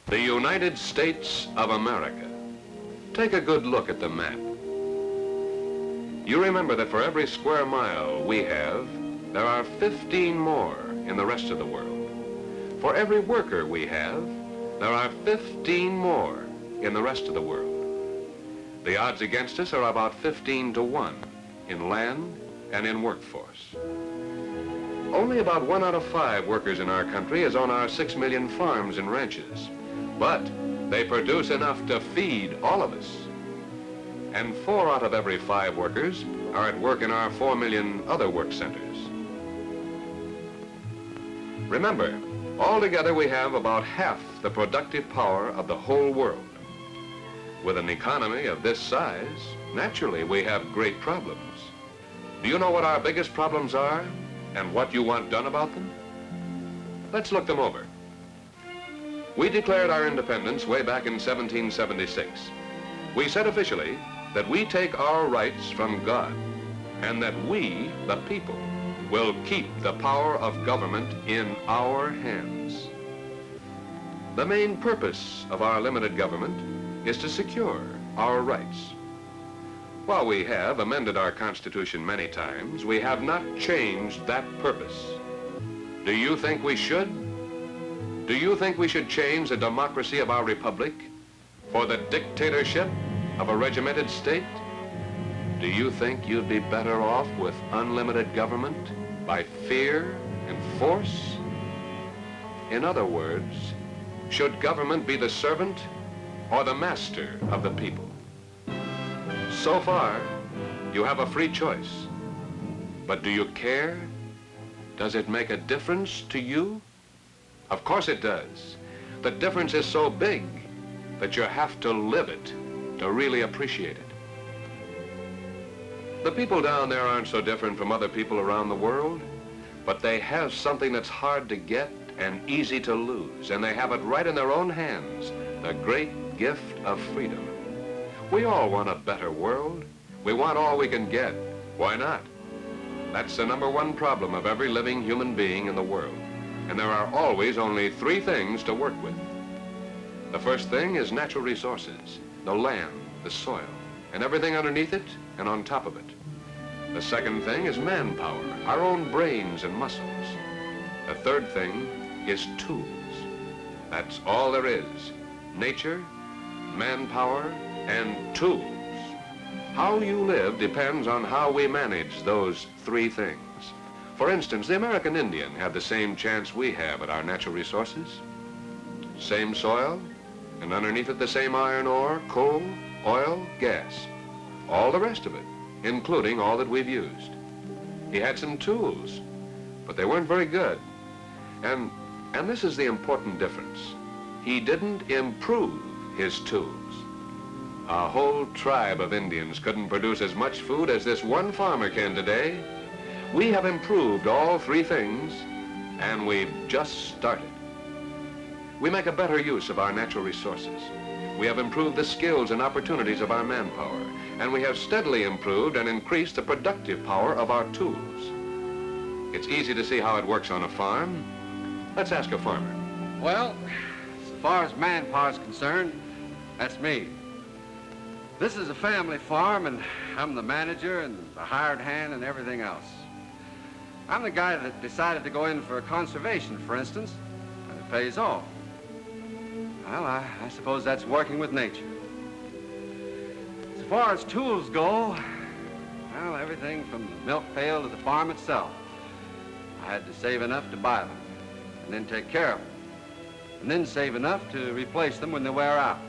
The United States of America. Take a good look at the map. You remember that for every square mile we have, there are 15 more in the rest of the world. For every worker we have, there are 15 more in the rest of the world. The odds against us are about 15 to 1 in land and in workforce. Only about 1 out of 5 workers in our country is on our 6 million farms and ranches. But they produce enough to feed all of us. And 4 out of every 5 workers are at work in our 4 million other work centers. Remember, altogether we have about half the productive power of the whole world. With an economy of this size, naturally we have great problems. Do you know what our biggest problems are and what you want done about them? Let's look them over. We declared our independence way back in 1776. We said officially that we take our rights from God and that we, the people, will keep the power of government in our hands. The main purpose of our limited government is to secure our rights. While we have amended our Constitution many times, we have not changed that purpose. Do you think we should? Do you think we should change the democracy of our republic for the dictatorship of a regimented state? Do you think you'd be better off with unlimited government by fear and force? In other words, should government be the servant or the master of the people? So far, you have a free choice. But do you care? Does it make a difference to you? Of course it does. The difference is so big that you have to live it to really appreciate it. The people down there aren't so different from other people around the world, but they have something that's hard to get and easy to lose, and they have it right in their own hands, the great gift of freedom. We all want a better world. We want all we can get. Why not? That's the #1 problem of every living human being in the world. And there are always only 3 things to work with. The first thing is natural resources, the land, the soil, and everything underneath it and on top of it. The second thing is manpower, our own brains and muscles. The third thing is tools. That's all there is. Nature, manpower, and tools. How you live depends on how we manage those 3 things. For instance, the American Indian had the same chance we have at our natural resources. Same soil, and underneath it the same iron ore, coal, oil, gas. All the rest of it, including all that we've used. He had some tools, but they weren't very good. And this is the important difference. He didn't improve his tools. A whole tribe of Indians couldn't produce as much food as this one farmer can today. We have improved all 3 things, and we've just started. We make a better use of our natural resources. We have improved the skills and opportunities of our manpower, and we have steadily improved and increased the productive power of our tools. It's easy to see how it works on a farm. Let's ask a farmer. Well, as far as manpower is concerned, that's me. This is a family farm, and I'm the manager and the hired hand and everything else. I'm the guy that decided to go in for conservation, for instance, and it pays off. Well, I suppose that's working with nature. As far as tools go, well, everything from the milk pail to the farm itself. I had to save enough to buy them, and then take care of them, and then save enough to replace them when they wear out.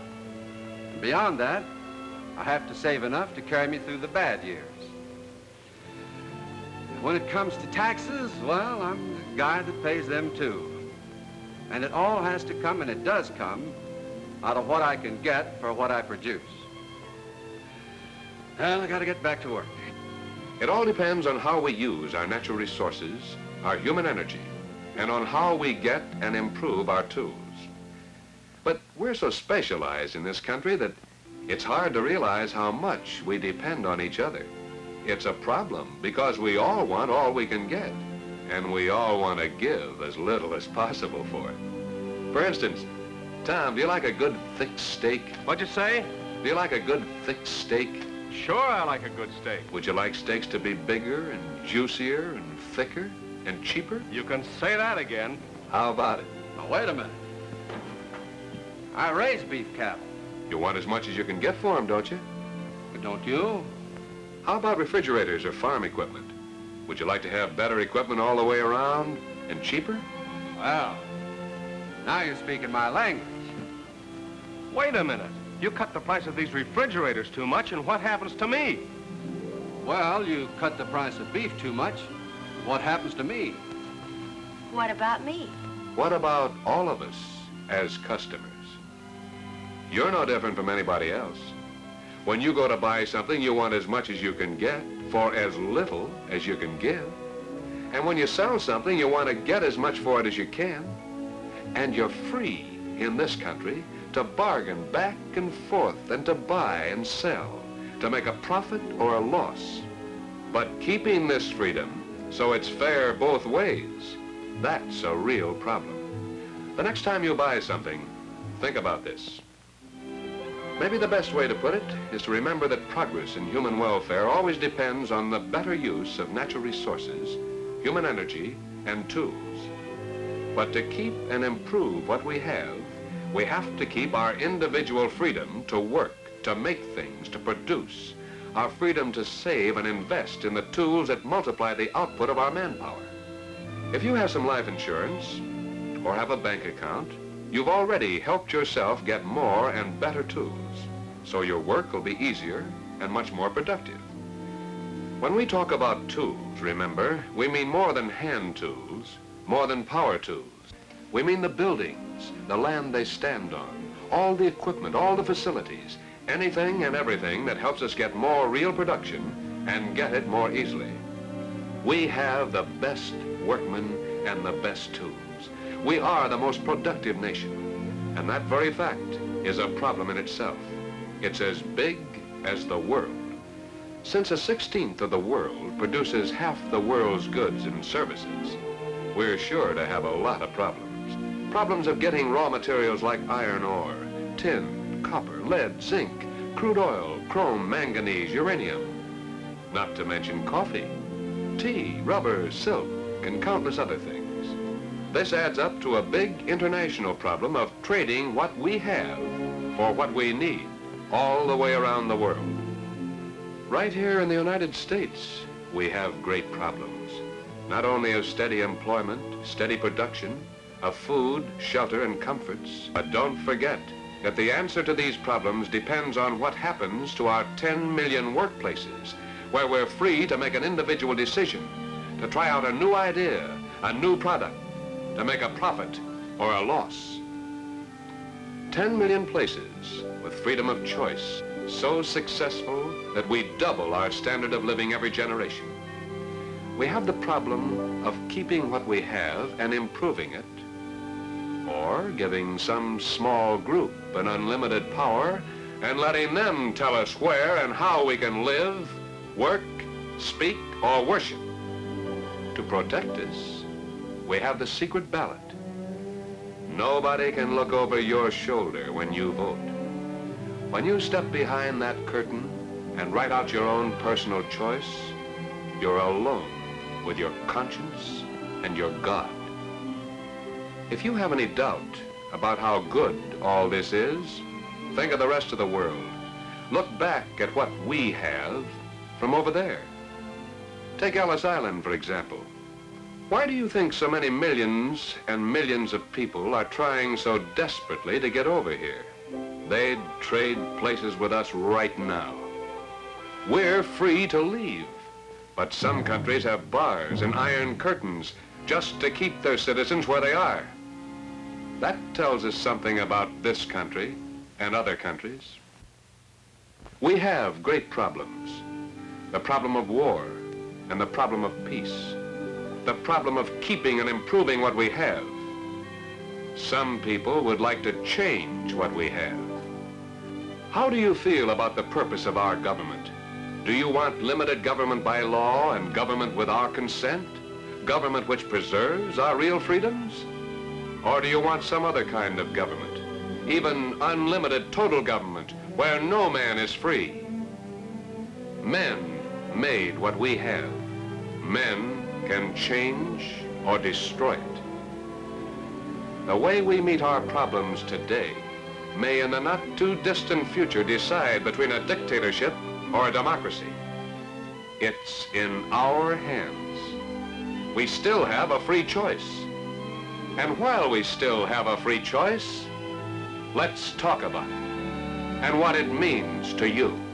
And beyond that, I have to save enough to carry me through the bad years. When it comes to taxes, well, I'm the guy that pays them too. And it all has to come, and it does come, out of what I can get for what I produce. Well, I gotta get back to work. It all depends on how we use our natural resources, our human energy, and on how we get and improve our tools. But we're so specialized in this country that it's hard to realize how much we depend on each other. It's a problem because we all want all we can get, and we all want to give as little as possible for it. For instance, Tom, do you like a good thick steak? What'd you say? Do you like a good thick steak? Sure, I like a good steak. Would you like steaks to be bigger and juicier and thicker and cheaper? You can say that again. How about it? Now, wait a minute. I raise beef cattle. You want as much as you can get for them, don't you? But don't you? How about refrigerators or farm equipment? Would you like to have better equipment all the way around and cheaper? Well, now you're speaking my language. Wait a minute. You cut the price of these refrigerators too much, and what happens to me? Well, you cut the price of beef too much. What happens to me? What about me? What about all of us as customers? You're no different from anybody else. When you go to buy something, you want as much as you can get for as little as you can give. And when you sell something, you want to get as much for it as you can. And you're free in this country to bargain back and forth and to buy and sell, to make a profit or a loss. But keeping this freedom so it's fair both ways, that's a real problem. The next time you buy something, think about this. Maybe the best way to put it is to remember that progress in human welfare always depends on the better use of natural resources, human energy, and tools. But to keep and improve what we have to keep our individual freedom to work, to make things, to produce, our freedom to save and invest in the tools that multiply the output of our manpower. If you have some life insurance or have a bank account, you've already helped yourself get more and better tools, so your work will be easier and much more productive. When we talk about tools, remember, we mean more than hand tools, more than power tools. We mean the buildings, the land they stand on, all the equipment, all the facilities, anything and everything that helps us get more real production and get it more easily. We have the best workmen and the best tools. We are the most productive nation, and that very fact is a problem in itself. It's as big as the world. Since a 1/16 of the world produces half the world's goods and services, we're sure to have a lot of problems. Problems of getting raw materials like iron ore, tin, copper, lead, zinc, crude oil, chrome, manganese, uranium. Not to mention coffee, tea, rubber, silk, and countless other things. This adds up to a big international problem of trading what we have for what we need all the way around the world. Right here in the United States, we have great problems. Not only of steady employment, steady production, of food, shelter, and comforts, but don't forget that the answer to these problems depends on what happens to our 10 million workplaces, where we're free to make an individual decision, to try out a new idea, a new product, to make a profit or a loss. 10 million places with freedom of choice, so successful that we double our standard of living every generation. We have the problem of keeping what we have and improving it, or giving some small group an unlimited power and letting them tell us where and how we can live, work, speak, or worship. To protect us, we have the secret ballot. Nobody can look over your shoulder when you vote. When you step behind that curtain and write out your own personal choice, you're alone with your conscience and your God. If you have any doubt about how good all this is, think of the rest of the world. Look back at what we have from over there. Take Ellis Island, for example. Why do you think so many millions and millions of people are trying so desperately to get over here? They'd trade places with us right now. We're free to leave, but some countries have bars and iron curtains just to keep their citizens where they are. That tells us something about this country and other countries. We have great problems. The problem of war and the problem of peace. The problem of keeping and improving what we have. Some people would like to change what we have. How do you feel about the purpose of our government? Do you want limited government by law and government with our consent? Government which preserves our real freedoms? Or do you want some other kind of government? even unlimited total government where no man is free. Men made what we have. Men can change or destroy it. The way we meet our problems today may in the not too distant future decide between a dictatorship or a democracy. It's in our hands. We still have a free choice. And while we still have a free choice, let's talk about it and what it means to you.